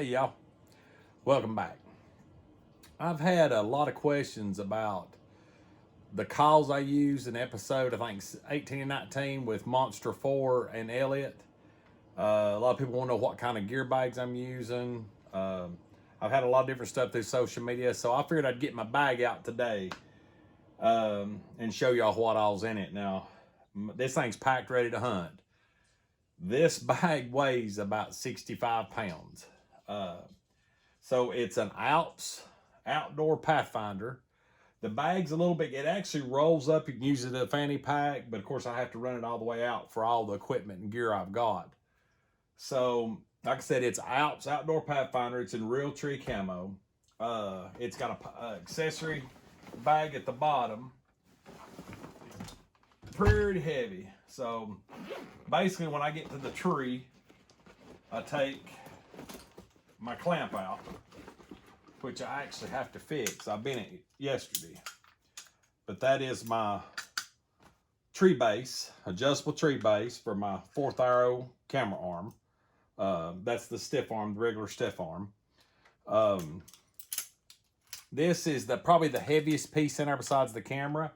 Hey y'all, welcome back. I've had a lot of questions about the calls I used in episode, I think 18 and 19 with Monster 4 and Elliot. A lot of people want to know what kind of gear bags I'm using. I've had a lot of different stuff through social media, so I figured I'd get my bag out today and show y'all what all's in it. Now, this thing's packed ready to hunt. This bag weighs about 65 pounds. So it's an Alps outdoor Pathfinder. The bag's a little big. It actually rolls up. You can use it as a fanny pack, but of course I have to run it all the way out for all the equipment and gear I've got. So, like I said, it's Alps outdoor Pathfinder. It's in real tree camo. It's got a accessory bag at the bottom. Pretty heavy. So, basically, when I get to the tree, I take my clamp out, which I actually have to fix. I've been it yesterday. But that is my tree base, adjustable tree base for my 4th arrow camera arm. That's the stiff arm, the regular stiff arm. This is probably the heaviest piece in there besides the camera.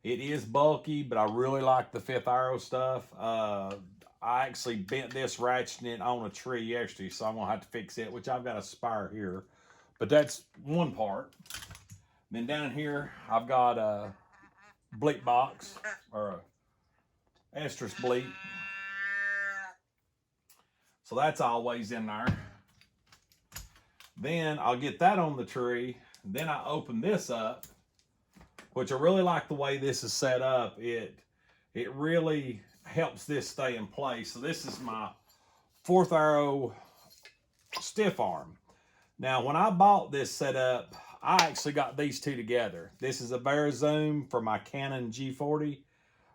It is bulky, but I really like the 5th arrow stuff. I actually bent this ratcheting it on a tree yesterday, so I'm going to have to fix it, which I've got a spire here. But that's one part. Then down here, I've got a bleat box, or a estrus bleat. So that's always in there. Then I'll get that on the tree. Then I open this up, which I really like the way this is set up. It really helps this stay in place. So this is my 4th arrow stiff arm. Now, when I bought this setup, I actually got these two together. This is a Zoom for my Canon G40.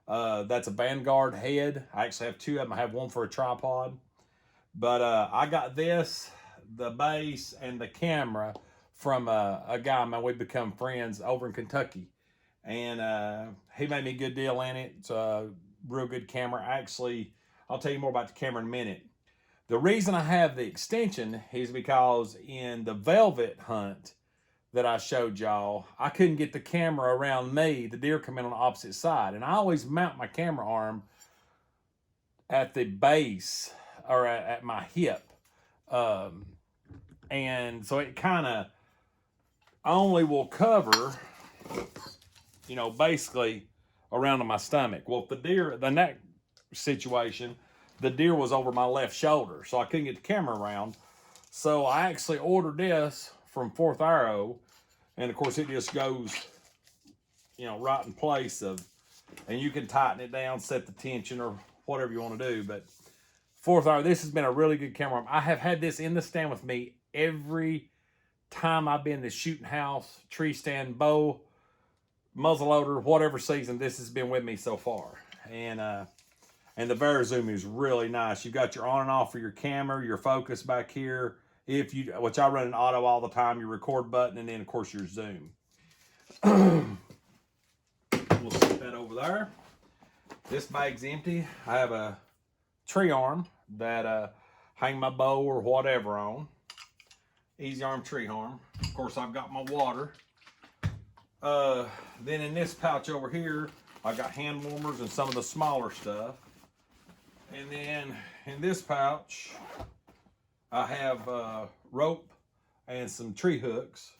That's a Vanguard head. I actually have two of them. I have one for a tripod. But I got this, the base, and the camera from a guy, man, we've become friends over in Kentucky. And he made me a good deal in it. It's a real good camera. Actually, I'll tell you more about the camera in a minute. The reason I have the extension is because in the velvet hunt that I showed y'all, I couldn't get the camera around me. The deer come in on the opposite side. And I always mount my camera arm at the base or at my hip. And so it kind of only will cover, you know, basically around to my stomach. Well, if the neck situation, the deer was over my left shoulder, so I couldn't get the camera around. So I actually ordered this from 4th Arrow, and of course it just goes, you know, right in place and you can tighten it down, set the tension or whatever you want to do. But 4th Arrow, this has been a really good camera. I have had this in the stand with me every time I've been to shooting house, tree stand, bow, muzzleloader, whatever season. This has been with me so far. And the Zoom is really nice. You've got your on and off for your camera, your focus back here. Which I run in auto all the time, your record button, and then of course your zoom. We'll set that over there. This bag's empty. I have a tree arm that hang my bow or whatever on. Easy arm tree arm. Of course, I've got my water. Then in this pouch over here, I got hand warmers and some of the smaller stuff. And then in this pouch, I have rope and some tree hooks.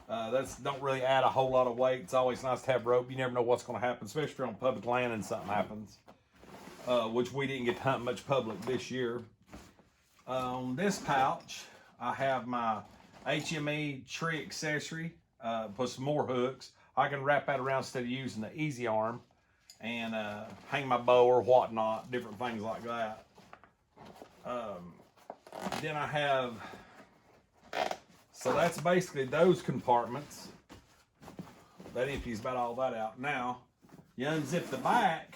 That's don't really add a whole lot of weight. It's always nice to have rope. You never know what's going to happen, especially on public land and something happens, which we didn't get to hunt much public this year. On this pouch, I have my HME tree accessory, plus some more hooks. I can wrap that around instead of using the easy arm and hang my bow or whatnot, different things like that. Then I have, so that's basically those compartments. That empties about all that out. Now, you unzip the back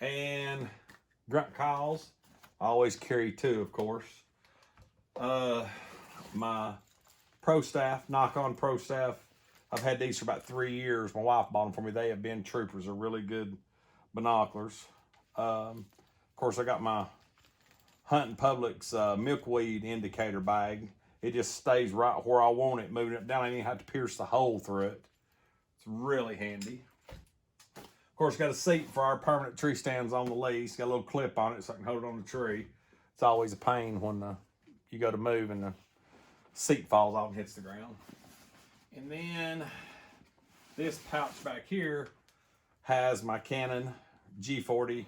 and Grunt Calls. I always carry two, of course. My Pro Staff, Nikon Pro Staff. I've had these for about 3 years. My wife bought them for me. They have been troopers. They're really good binoculars. Of course, I got my Hunting Public's Milkweed Indicator Bag. It just stays right where I want it, moving it down. I didn't even have to pierce the hole through it. It's really handy. Of course, got a seat for our permanent tree stands on the lease. Got a little clip on it so I can hold it on the tree. It's always a pain when you go to move and the seat falls off and hits the ground. And then this pouch back here has my Canon G40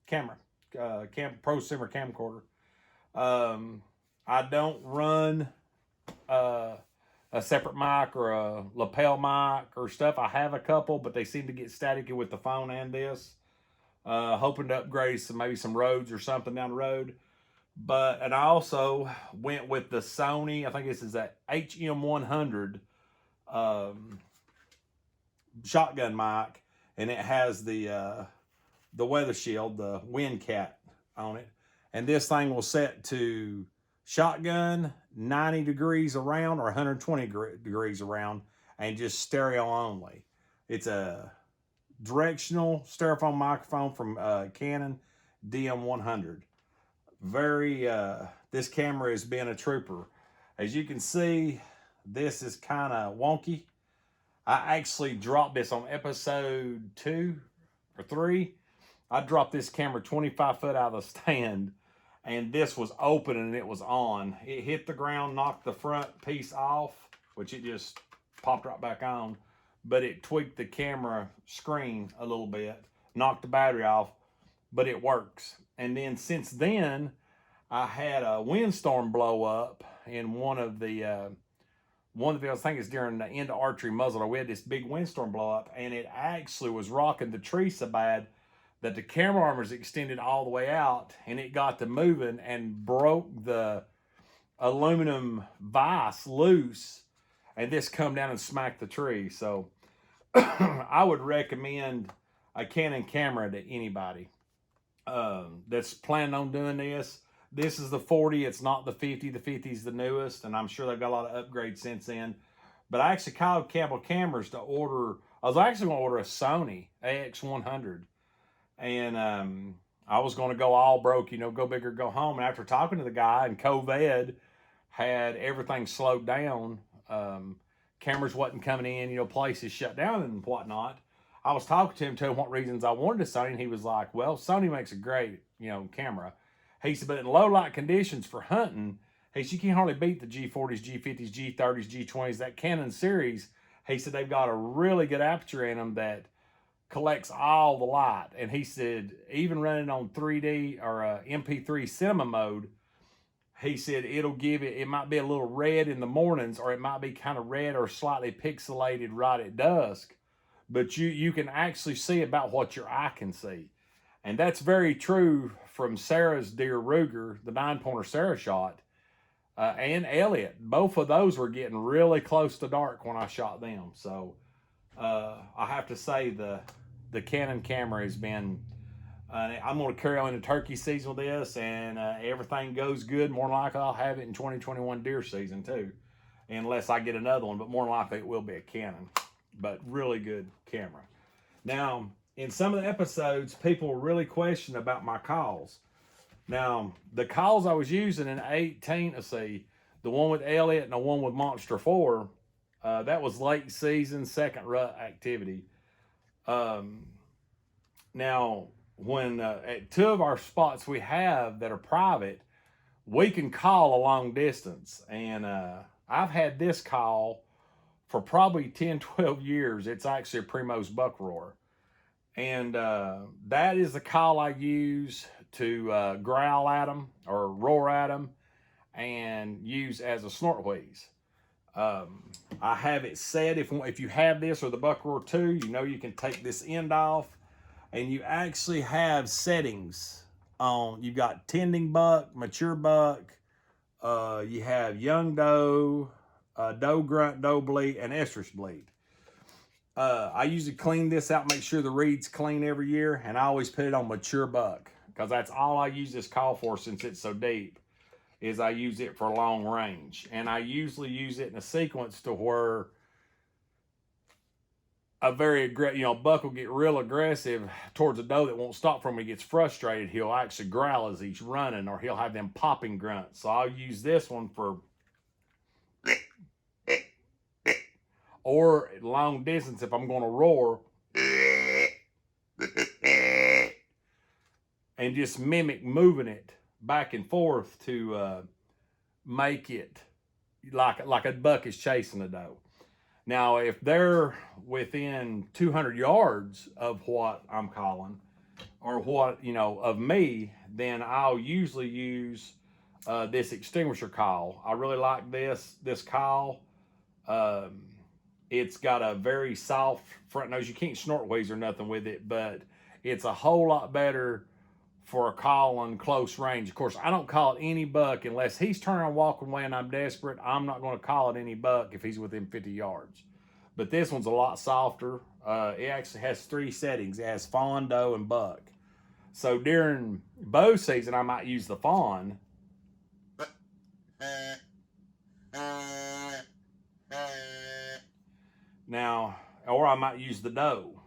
camera, prosumer camcorder. I don't run a separate mic or a lapel mic or stuff. I have a couple, but they seem to get staticky with the phone and this. Hoping to upgrade maybe some Rhodes or something down the road. And I also went with the Sony, I think this is that HM100 shotgun mic, and it has the weather shield, the wind cap on it. And this thing will set to shotgun 90 degrees around or 120 degrees around and just stereo only. It's a directional stereophone microphone from Canon DM100. This camera has been a trooper. As you can see, this is kind of wonky. I actually dropped this on episode 2 or 3. I dropped this camera 25 foot out of the stand, and this was open and it was on. It hit the ground, knocked the front piece off, which it just popped right back on, but it tweaked the camera screen a little bit, knocked the battery off, but it works. And then since then, I had a windstorm blow up in one of the I think it's during the end of archery muzzleloader. We had this big windstorm blow up, and it actually was rocking the tree so bad that the camera armors extended all the way out, and it got to moving and broke the aluminum vise loose, and this come down and smacked the tree. So I would recommend a Canon camera to anybody that's planning on doing this. This is the 40, it's not the 50. The 50 is the newest, and I'm sure they've got a lot of upgrades since then. But I actually called Camo Cameras to order, I was actually going to order a Sony AX100. And I was going to go all broke, go big or go home. And after talking to the guy, and COVID had everything slowed down, cameras wasn't coming in, places shut down and whatnot. I was talking to him, telling him what reasons I wanted a Sony, and he was like, well, Sony makes a great, camera. He said, but in low light conditions for hunting, he said, you can't hardly beat the G40s, G50s, G30s, G20s, that Canon series. He said, they've got a really good aperture in them that collects all the light. And he said, even running on 3D or MP3 cinema mode, he said it'll give it might be a little red in the mornings, or it might be kind of red or slightly pixelated right at dusk, but you can actually see about what your eye can see. And that's very true from Sarah's deer Ruger, the 9-pointer Sarah shot, and Elliot. Both of those were getting really close to dark when I shot them. So I have to say the Canon camera has been, I'm going to carry on into turkey season with this, and everything goes good. More than likely I'll have it in 2021 deer season too, unless I get another one, but more than likely it will be a Canon. But really good camera. Now, in some of the episodes, people really question about my calls. Now, the calls I was using in 18, the one with Elliot and the one with Monster 4, that was late season, second rut activity. Now, when at 2 of our spots we have that are private, we can call a long distance. And I've had this call for probably 10, 12 years. It's actually a Primo's buck roar. And that is the call I use to growl at them or roar at them and use as a snort wheeze. I have it set, if you have this or the buck roar 2, you can take this end off, and you actually have settings on. You've got tending buck, mature buck, you have young doe, doe grunt, doe bleat, and estrus bleat. I usually clean this out, make sure the reed's clean every year, and I always put it on mature buck, because that's all I use this call for, since it's so deep, is I use it for long range. And I usually use it in a sequence to where a very aggressive, you know, buck will get real aggressive towards a doe that won't stop for him. He gets frustrated. He'll actually growl as he's running, or he'll have them popping grunts. So I'll use this one for, or long distance if I'm going to roar and just mimic moving it back and forth to make it like a buck is chasing a doe. Now, if they're within 200 yards of what I'm calling, or what, you know, of me, then I'll usually use this Extinguisher Call. I really like this call. It's got a very soft front nose. You can't snort wheeze or nothing with it, but it's a whole lot better for a call on close range. Of course, I don't call it any buck unless he's turning and walking away and I'm desperate. I'm not going to call it any buck if he's within 50 yards. But this one's a lot softer. It actually has 3 settings. It has fawn, doe, and buck. So during bow season, I might use the fawn. Now, or I might use the doe.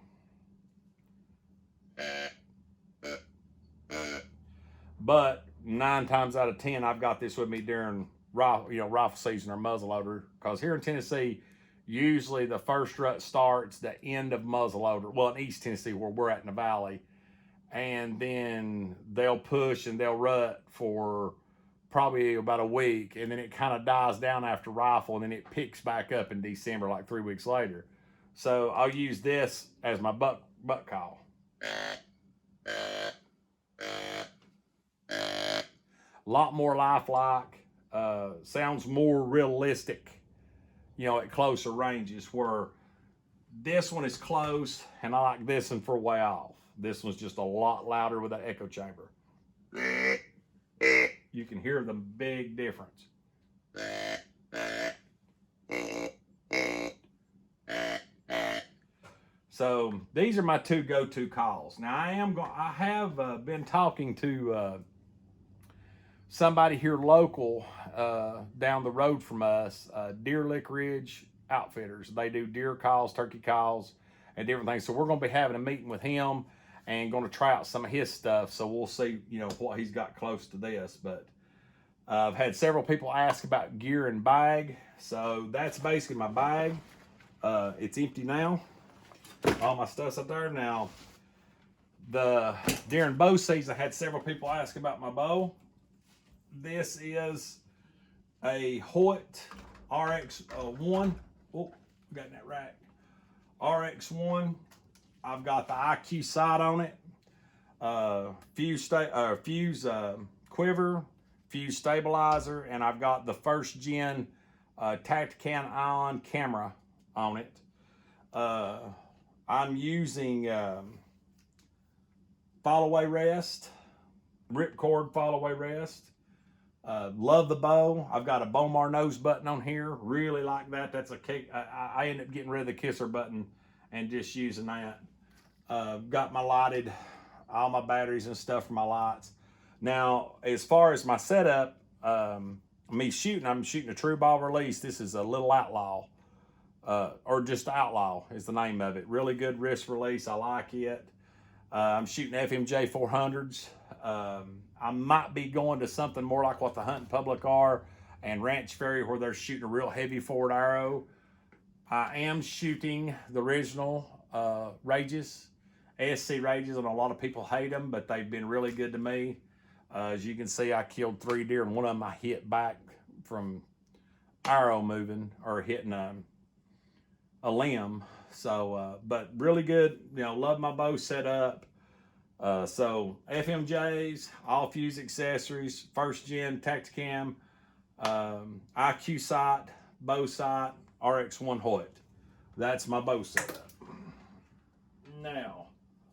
But 9 times out of 10, I've got this with me during rifle season or muzzleloader. Because here in Tennessee, usually the first rut starts the end of muzzleloader. Well, in East Tennessee, where we're at in the valley. And then they'll push and they'll rut for probably about a week. And then it kind of dies down after rifle. And then it picks back up in December, like 3 weeks later. So I'll use this as my buck call. A lot more lifelike, sounds more realistic, you know, at closer ranges, where this one is close and I like this one for way off. This one's just a lot louder with that echo chamber. You can hear the big difference. So these are my 2 go-to calls. Now I have been talking to somebody here local down the road from us, Deer Lick Ridge Outfitters. They do deer calls, turkey calls, and different things. So we're going to be having a meeting with him and going to try out some of his stuff. So we'll see, you know, what he's got close to this. But I've had several people ask about gear and bag. So that's basically my bag. It's empty now. All my stuff's up there now. During bow season, I had several people ask about my bow. This is a Hoyt RX1. Oh, got that rack. RX1. I've got the IQ sight on it. Fuse quiver, fuse stabilizer, and I've got the first gen Tactican ion camera on it. I'm using fall away rest, ripcord fall away rest. Love the bow. I've got a Bomar nose button on here. Really like that. That's a kick. I end up getting rid of the kisser button and just using that. Got my lighted, all my batteries and stuff for my lights. Now, as far as my setup, I'm shooting a true ball release. This is a little outlaw, or just outlaw is the name of it. Really good wrist release. I like it. I'm shooting FMJ 400s. I might be going to something more like what the Hunt Public are and Ranch Ferry, where they're shooting a real heavy forward arrow. I am shooting the original Rages, ASC Rages, and a lot of people hate them, but they've been really good to me. As you can see, I killed 3 deer, and one of them I hit back from arrow moving or hitting a limb. So, but really good. You know, love my bow set up. So FMJs, all fuse accessories, first gen Tacticam, IQ sight, bow sight, RX1 Hoyt. That's my bow setup. Now,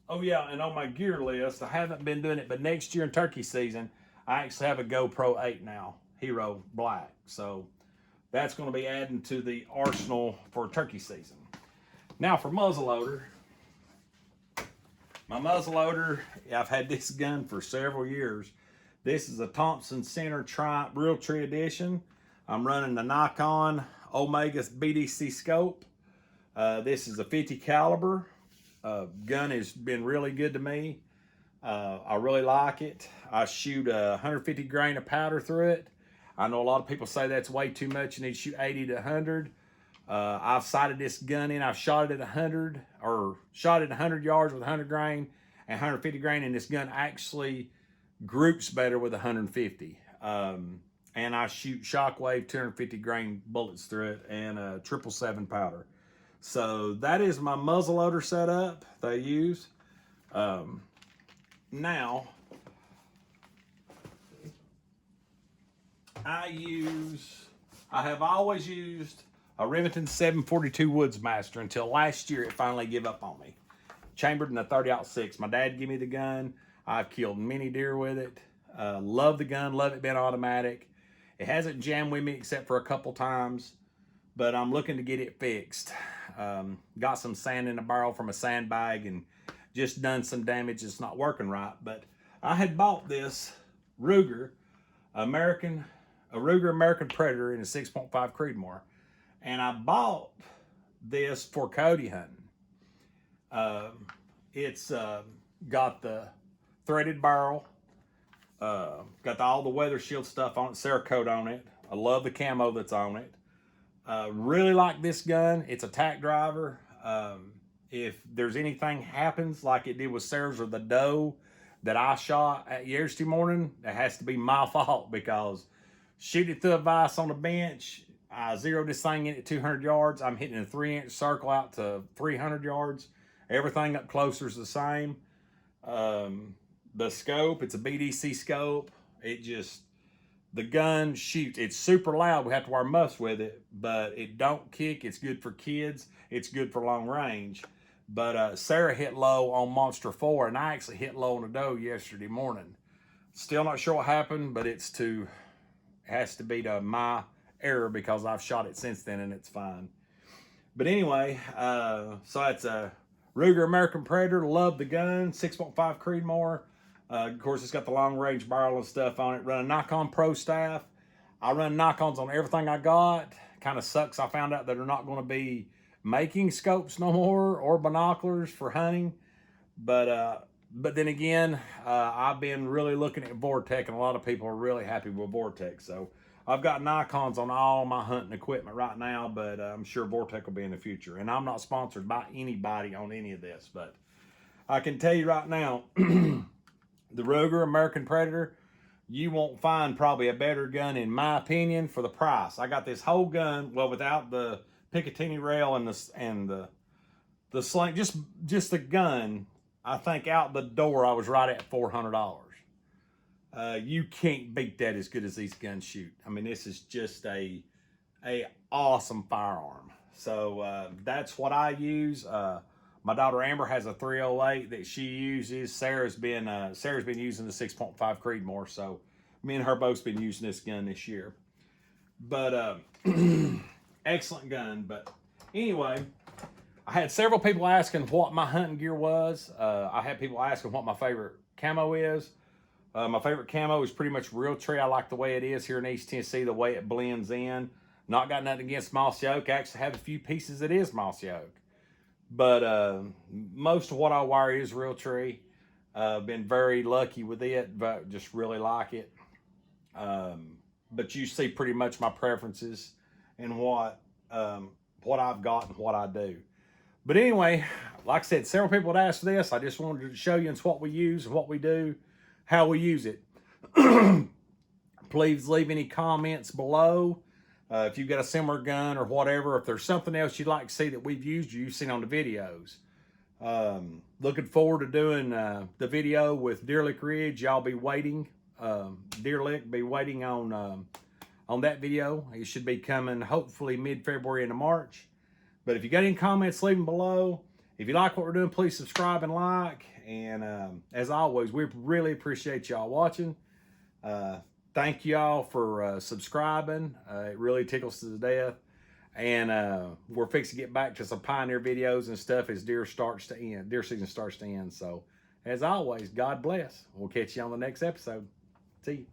oh yeah, and on my gear list, I haven't been doing it, but next year in turkey season, I actually have a GoPro 8 now, Hero Black. So that's going to be adding to the arsenal for turkey season. Now for muzzleloader. My muzzleloader, I've had this gun for several years. This is a Thompson Center Triumph Realtree Edition. I'm running the Nikon Omega BDC scope. This is a 50 caliber. Gun has been really good to me. I really like it. I shoot 150 grain of powder through it. I know a lot of people say that's way too much. You need to shoot 80 to 100. I've sighted this gun in. I've shot it at 100 or shot it 100 yards with 100 grain and 150 grain, and this gun actually groups better with 150. And I shoot Shockwave 250 grain bullets through it and 777 powder. So that is my muzzleloader setup that I use. Now, I have always used a Remington 742 Woodsmaster until last year it finally gave up on me. Chambered in a 30-06. My dad gave me the gun. I've killed many deer with it. Love the gun, love it being automatic. It hasn't jammed with me except for a couple times, but I'm looking to get it fixed. Got some sand in the barrel from a sandbag and just done some damage. It's not working right, but I had bought this Ruger American Predator in a 6.5 Creedmoor, and I bought this for coyote hunting. It's got the threaded barrel, got all the weather shield stuff on it, Cerakote on it. I love the camo that's on it. Really like this gun. It's a tack driver. If there's anything happens like it did with Sarah's or the doe that I shot at yesterday morning, it has to be my fault, because shoot it through a vise on the bench. I zeroed this thing in at 200 yards. I'm hitting a 3-inch circle out to 300 yards. Everything up closer is the same. The scope, it's a BDC scope. The gun shoots. It's super loud. We have to wear muffs with it, but it don't kick. It's good for kids. It's good for long range. But Sarah hit low on Monster 4, and I actually hit low on a doe yesterday morning. Still not sure what happened, but it has to be to my error, because I've shot it since then and it's fine. But anyway, so it's a Ruger American Predator. Love the gun. 6.5 Creedmoor. Of course, it's got the long range barrel and stuff on it. Run a Nikon Pro staff. I run Nikons on everything I got. Kind of sucks. I found out that they're not going to be making scopes no more or binoculars for hunting. But then again, I've been really looking at Vortex, and a lot of people are really happy with Vortex. So I've got Nikons on all my hunting equipment right now, but I'm sure Vortex will be in the future. And I'm not sponsored by anybody on any of this, but I can tell you right now, the Ruger American Predator, you won't find probably a better gun, in my opinion, for the price. I got this whole gun, well, without the Picatinny rail and the sling, just the gun. I think out the door I was right at $400. You can't beat that as good as these guns shoot. I mean, this is just a awesome firearm. So that's what I use. My daughter Amber has a 308 that she uses. Sarah's been using the 6.5 Creedmoor, so me and her both been using this gun this year. But excellent gun. But anyway, I had several people asking what my hunting gear was. I had people asking what my favorite camo is. My favorite camo is pretty much Realtree. I like the way it is here in East Tennessee, the way it blends in. Not got nothing against mossy oak. I actually have a few pieces that is mossy oak. But most of what I wear is Realtree. Been very lucky with it, but just really like it. But you see pretty much my preferences and what I've got and what I do. But anyway, like I said, several people had asked this. I just wanted to show you what we use and what we do, how we use it. Please leave any comments below. If you've got a similar gun or whatever, if there's something else you'd like to see that we've used or you've seen on the videos. Looking forward to doing the video with Deer Lick Ridge. Y'all be waiting. Deer Lick be waiting on that video. It should be coming hopefully mid-February into March. But if you got any comments, leave them below. If you like what we're doing, please subscribe and like. And as always, we really appreciate y'all watching. Thank y'all for subscribing. It really tickles to the death. And we're fixing to get back to some Pioneer videos and stuff as deer season starts to end. So as always, God bless. We'll catch you on the next episode. See you.